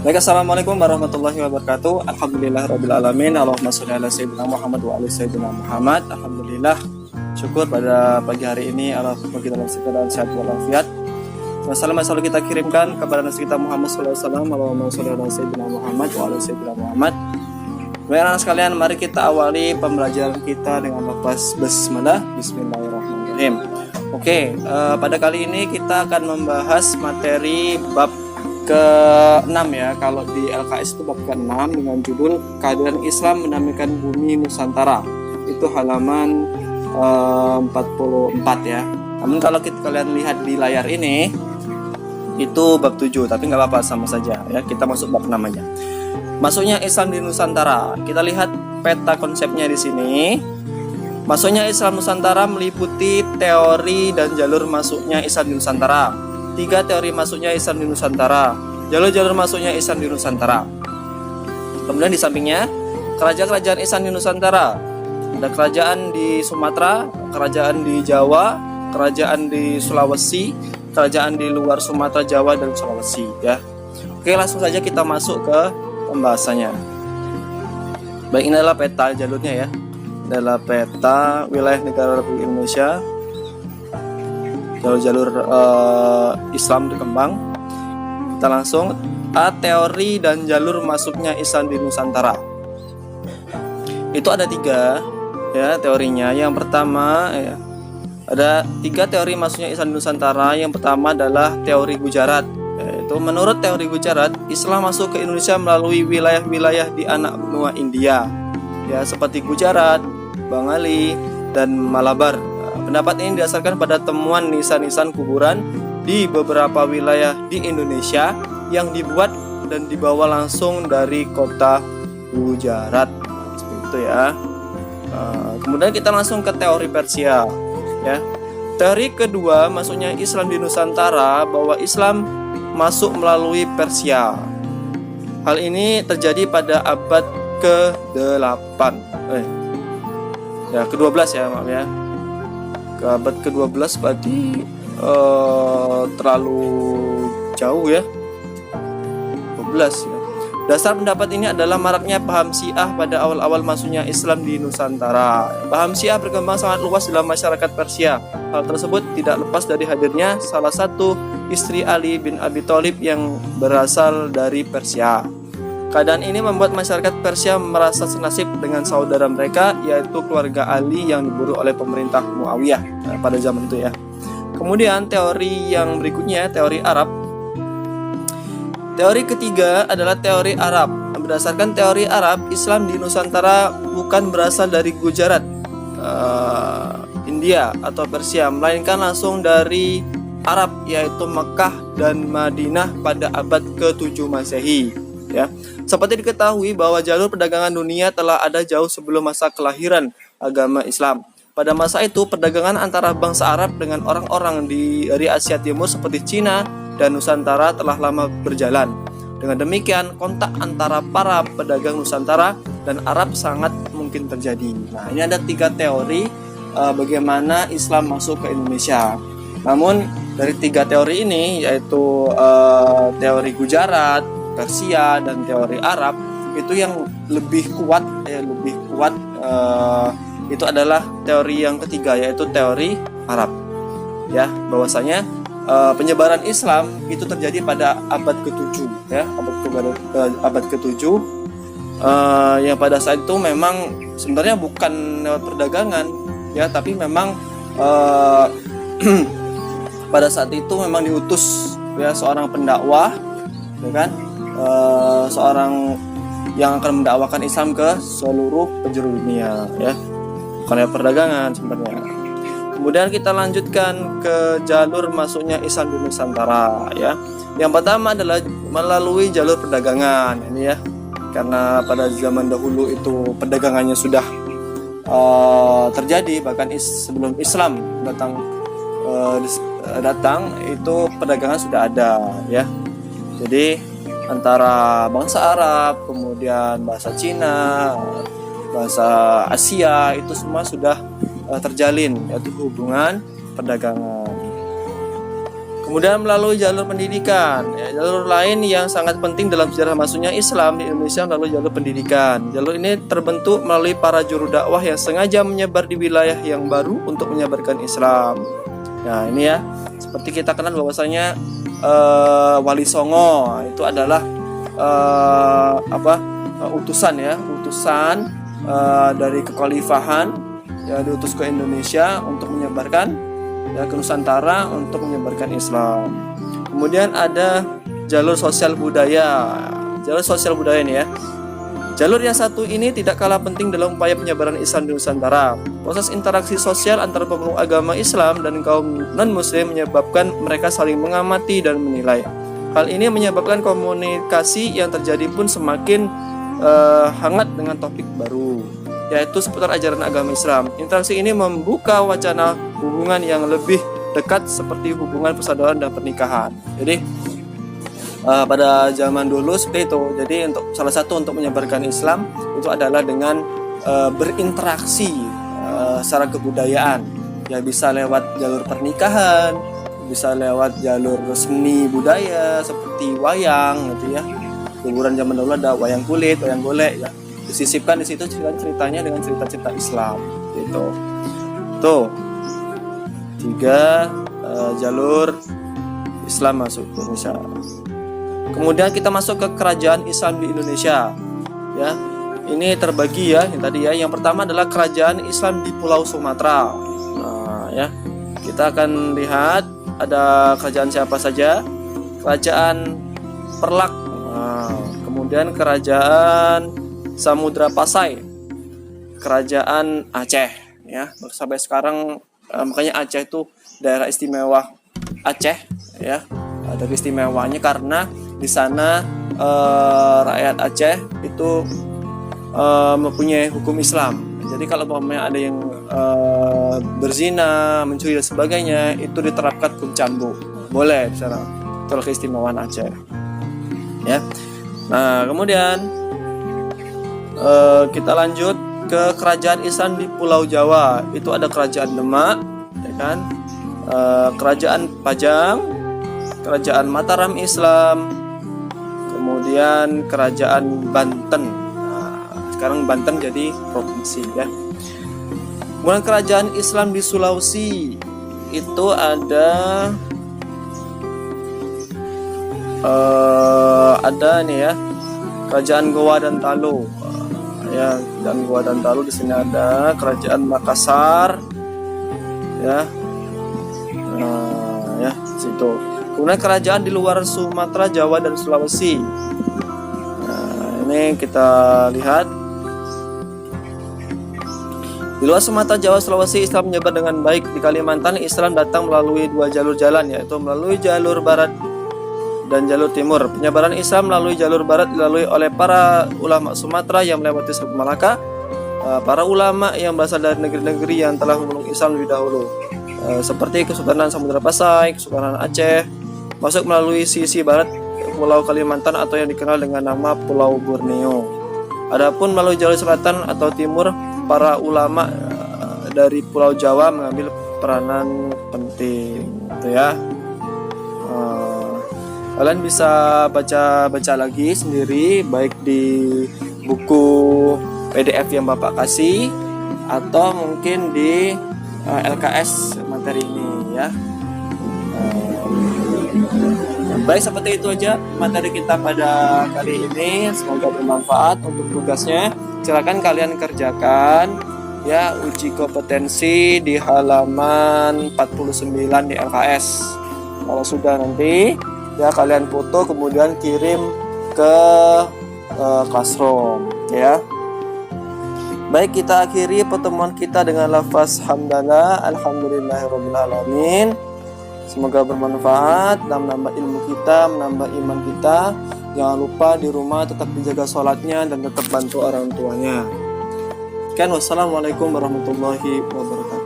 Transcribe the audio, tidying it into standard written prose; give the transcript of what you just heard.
Baik, assalamualaikum warahmatullahi wabarakatuh. Alhamdulillah rabbil alamin. Allahumma sholli ala sayyidina Muhammad wa ala sayyidina Muhammad. Alhamdulillah, syukur pada pagi hari ini Allah bagi dalam segala sehat walafiat. Salam selalu kita kirimkan kepada Nabi kita Muhammad sallallahu alaihi wasallam. Allahumma sholli ala sayyidina Muhammad wa ala sayyidina Muhammad. Baik anak sekalian, mari kita awali pembelajaran kita dengan lafaz basmalah. Bismillahirrahmanirrahim. Oke, pada kali ini kita akan membahas materi bab ke-6 ya. Kalau di LKS itu bab ke-6 dengan judul Kehadiran Islam Mendamaikan Bumi Nusantara. Itu halaman 44 ya. Namun kalau kalian lihat di layar ini itu bab 7, tapi nggak apa-apa, sama saja ya. Kita masuk bab 6 aja. Masuknya Islam di Nusantara. Kita lihat peta konsepnya di sini. Masuknya Islam Nusantara meliputi teori dan jalur masuknya Islam di Nusantara. 3 teori masuknya Islam di Nusantara, jalur-jalur masuknya Islam di Nusantara. Kemudian di sampingnya kerajaan-kerajaan Islam di Nusantara. Ada kerajaan di Sumatera, kerajaan di Jawa, kerajaan di Sulawesi, kerajaan di luar Sumatera, Jawa, dan Sulawesi ya. Oke, langsung saja kita masuk ke pembahasannya. Baik, ini adalah peta jalurnya ya. Ini adalah peta wilayah negara Republik Indonesia. Jalur-jalur Islam berkembang. Kita langsung teori dan jalur masuknya Islam di Nusantara. Itu ada 3 ya teorinya. Yang pertama ya, ada 3 teori masuknya Islam di Nusantara. Yang pertama adalah teori Gujarat. Yaitu menurut teori Gujarat, Islam masuk ke Indonesia melalui wilayah-wilayah di anak benua India ya, seperti Gujarat, Bengali, dan Malabar. Pendapat ini didasarkan pada temuan nisan-nisan kuburan di beberapa wilayah di Indonesia yang dibuat dan dibawa langsung dari kota Gujarat. Seperti itu ya. Kemudian kita langsung ke teori Persia ya. Teori kedua masuknya Islam di Nusantara, bahwa Islam masuk melalui Persia. Hal ini terjadi pada abad ke-8 ya, ke-12 ya, maaf ya. Ke abad ke-12 berarti terlalu jauh ya, 12 ya. Dasar pendapat ini adalah maraknya paham Syiah pada awal-awal masuknya Islam di Nusantara. Paham Syiah berkembang sangat luas dalam masyarakat Persia. Hal tersebut tidak lepas dari hadirnya salah satu istri Ali bin Abi Thalib yang berasal dari Persia. Keadaan ini membuat masyarakat Persia merasa senasib dengan saudara mereka, yaitu keluarga Ali yang diburu oleh pemerintah Muawiyah pada zaman itu ya. Kemudian teori yang berikutnya, teori Arab. Teori ketiga adalah teori Arab. Berdasarkan teori Arab, Islam di Nusantara bukan berasal dari Gujarat, India atau Persia, melainkan langsung dari Arab, yaitu Mekah dan Madinah pada abad ke-7 Masehi ya. Seperti diketahui bahwa jalur perdagangan dunia telah ada jauh sebelum masa kelahiran agama Islam. Pada masa itu, perdagangan antara bangsa Arab dengan orang-orang dari Asia Timur seperti Cina dan Nusantara telah lama berjalan. Dengan demikian, kontak antara para pedagang Nusantara dan Arab sangat mungkin terjadi. Nah, ini ada 3 teori bagaimana Islam masuk ke Indonesia. Namun dari 3 teori ini, yaitu teori Gujarat, Persia, dan teori Arab, itu yang lebih kuat itu adalah teori yang ketiga, yaitu teori Arab ya. Bahwasanya penyebaran Islam itu terjadi pada abad ke-7 ya, abad ke-7 yang pada saat itu memang sebenarnya bukan lewat perdagangan ya, tapi memang pada saat itu memang diutus ya seorang pendakwah ya kan, seorang yang akan mendakwakan Islam ke seluruh penjuru dunia ya, bukan lewat perdagangan sebenarnya. Kemudian kita lanjutkan ke jalur masuknya Islam di Nusantara ya. Yang pertama adalah melalui jalur perdagangan ini ya, karena pada zaman dahulu itu perdagangannya sudah terjadi, bahkan sebelum Islam datang itu perdagangan sudah ada ya. Jadi antara bangsa Arab, kemudian bahasa Cina, bahasa Asia, itu semua sudah terjalin, yaitu hubungan perdagangan. Kemudian melalui jalur pendidikan, ya, jalur lain yang sangat penting dalam sejarah masuknya Islam di Indonesia melalui jalur pendidikan. Jalur ini terbentuk melalui para juru dakwah yang sengaja menyebar di wilayah yang baru untuk menyebarkan Islam. Nah ini ya, seperti kita kenal bahwasanya Wali Songo itu adalah utusan dari kekhalifahan ya, diutus ke Indonesia untuk menyebarkan ya ke Nusantara untuk menyebarkan Islam. Kemudian ada jalur sosial budaya. Jalur sosial budaya ini ya. Jalur yang satu ini tidak kalah penting dalam upaya penyebaran Islam di Nusantara. Proses interaksi sosial antara pemeluk agama Islam dan kaum non-muslim menyebabkan mereka saling mengamati dan menilai. Hal ini menyebabkan komunikasi yang terjadi pun semakin hangat dengan topik baru, yaitu seputar ajaran agama Islam. Interaksi ini membuka wacana hubungan yang lebih dekat seperti hubungan persaudaraan dan pernikahan. Jadi pada zaman dulu seperti itu. Jadi salah satu untuk menyebarkan Islam itu adalah dengan berinteraksi secara kebudayaan. Ya bisa lewat jalur pernikahan, bisa lewat jalur seni budaya seperti wayang gitu ya. Hiburan zaman dulu ada wayang kulit, wayang golek ya. Disisipkan di situ ceritanya dengan cerita-cerita Islam gitu. Tuh 3 jalur Islam masuk ke Indonesia. Kemudian kita masuk ke kerajaan Islam di Indonesia ya. Ini terbagi ya yang tadi ya. Yang pertama adalah kerajaan Islam di Pulau Sumatera. Nah ya, kita akan lihat ada kerajaan siapa saja. Kerajaan Perlak, kemudian kerajaan Samudra Pasai, kerajaan Aceh ya. Sampai sekarang makanya Aceh itu daerah istimewa Aceh ya. Ada keistimewanya karena di sana rakyat Aceh itu mempunyai hukum Islam. Jadi kalau umpamanya ada yang berzina, mencuri dan sebagainya, itu diterapkan hukum cambuk. Boleh di sana. Itu keistimewaan Aceh. Ya. Nah, kemudian kita lanjut ke kerajaan Islam di Pulau Jawa. Itu ada kerajaan Demak, ya kan? Kerajaan Pajang, kerajaan Mataram Islam, kemudian kerajaan Banten. Nah, sekarang Banten jadi provinsi ya. Kemudian kerajaan Islam di Sulawesi itu ada nih ya, kerajaan Goa dan Talo ya, dan Goa dan Talo di sini ada kerajaan Makassar ya, ya situ. Kemudian kerajaan di luar Sumatera, Jawa dan Sulawesi. Nah, ini kita lihat di luar Sumatera, Jawa, Sulawesi Islam menyebar dengan baik. Di Kalimantan Islam datang melalui 2 jalur jalan, yaitu melalui jalur barat dan jalur timur. Penyebaran Islam melalui jalur barat dilalui oleh para ulama Sumatera yang melewati Selat Malaka, para ulama yang berasal dari negeri-negeri yang telah memeluk Islam lebih dahulu, seperti Kesultanan Samudra Pasai, Kesultanan Aceh, masuk melalui sisi barat Pulau Kalimantan atau yang dikenal dengan nama Pulau Borneo. Adapun melalui jalur selatan atau timur, para ulama dari Pulau Jawa mengambil peranan penting, gitu ya. Kalian bisa baca lagi sendiri, baik di buku PDF yang Bapak kasih atau mungkin di LKS materi ini ya. Baik, seperti itu aja materi kita pada kali ini. Semoga bermanfaat untuk tugasnya. Silakan kalian kerjakan ya, uji kompetensi di halaman 49 di LKS. Kalau sudah nanti ya kalian foto kemudian kirim ke classroom ya. Baik, kita akhiri pertemuan kita dengan lafaz hamdalah, alhamdulillahirabbil alamin. Semoga bermanfaat dan menambah ilmu kita, menambah iman kita. Jangan lupa di rumah tetap dijaga sholatnya dan tetap bantu orang tuanya. Wassalamualaikum warahmatullahi wabarakatuh.